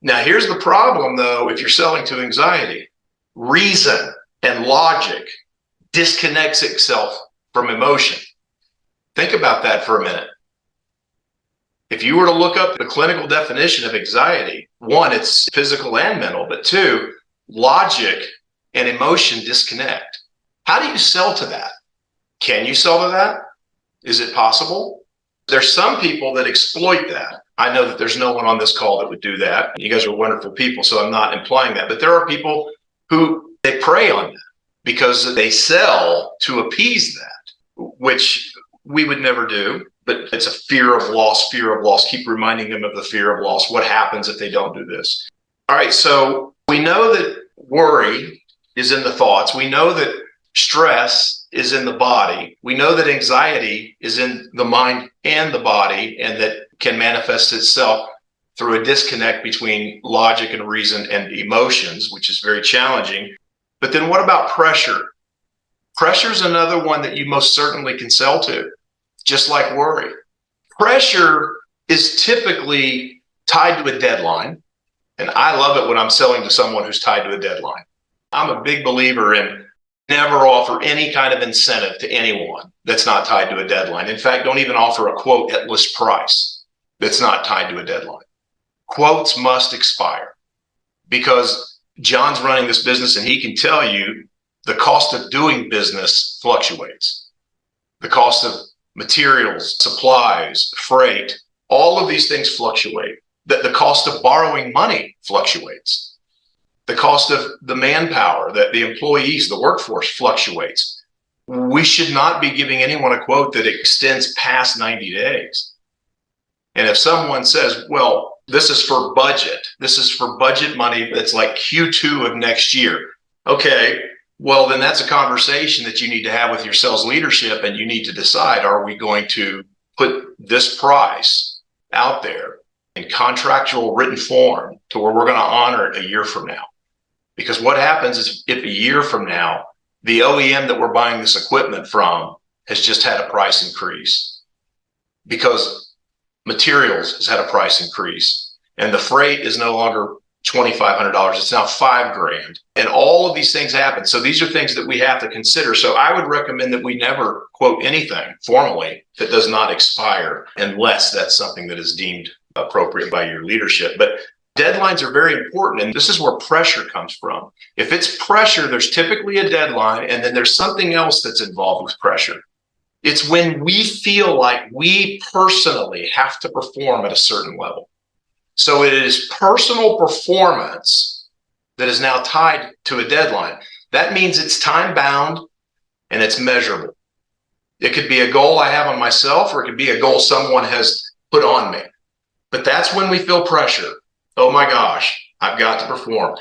Now, here's the problem, though, if you're selling to anxiety. Reason and logic disconnects itself from emotion. Think about that for a minute. If you were to look up the clinical definition of anxiety, one, it's physical and mental, but two, logic and emotion disconnect. How do you sell to that? Can you sell to that? Is it possible? There's some people that exploit that. I know that there's no one on this call that would do that. You guys are wonderful people, so I'm not implying that. But there are people who they prey on that because they sell to appease that, which we would never do. But it's a fear of loss, fear of loss. Keep reminding them of the fear of loss. What happens if they don't do this? All right, so we know that worry is in the thoughts. We know that stress is in the body. We know that anxiety is in the mind and the body, and that can manifest itself through a disconnect between logic and reason and emotions, which is very challenging. But then what about pressure? Pressure is another one that you most certainly can sell to, just like worry. Pressure is typically tied to a deadline. And I love it when I'm selling to someone who's tied to a deadline. I'm a big believer in never offer any kind of incentive to anyone that's not tied to a deadline. In fact, don't even offer a quote at list price that's not tied to a deadline. Quotes must expire because John's running this business and he can tell you the cost of doing business fluctuates. The cost of materials, supplies, freight, all of these things fluctuate. The cost of borrowing money fluctuates. The cost of the manpower, that the employees, the workforce fluctuates. We should not be giving anyone a quote that extends past 90 days. And if someone says, well, this is for budget money that's like Q2 of next year. Okay, well, then that's a conversation that you need to have with your sales leadership, and you need to decide, are we going to put this price out there in contractual written form to where we're going to honor it a year from now? Because what happens is if a year from now, the OEM that we're buying this equipment from has just had a price increase because materials has had a price increase and the freight is no longer $2,500. It's now $5,000. And all of these things happen. So these are things that we have to consider. So I would recommend that we never quote anything formally that does not expire unless that's something that is deemed appropriate by your leadership. But deadlines are very important, and this is where pressure comes from. If it's pressure, there's typically a deadline, and then there's something else that's involved with pressure. It's when we feel like we personally have to perform at a certain level. So it is personal performance that is now tied to a deadline. That means it's time bound and it's measurable. It could be a goal I have on myself, or it could be a goal someone has put on me. But that's when we feel pressure. Oh my gosh, I've got to perform.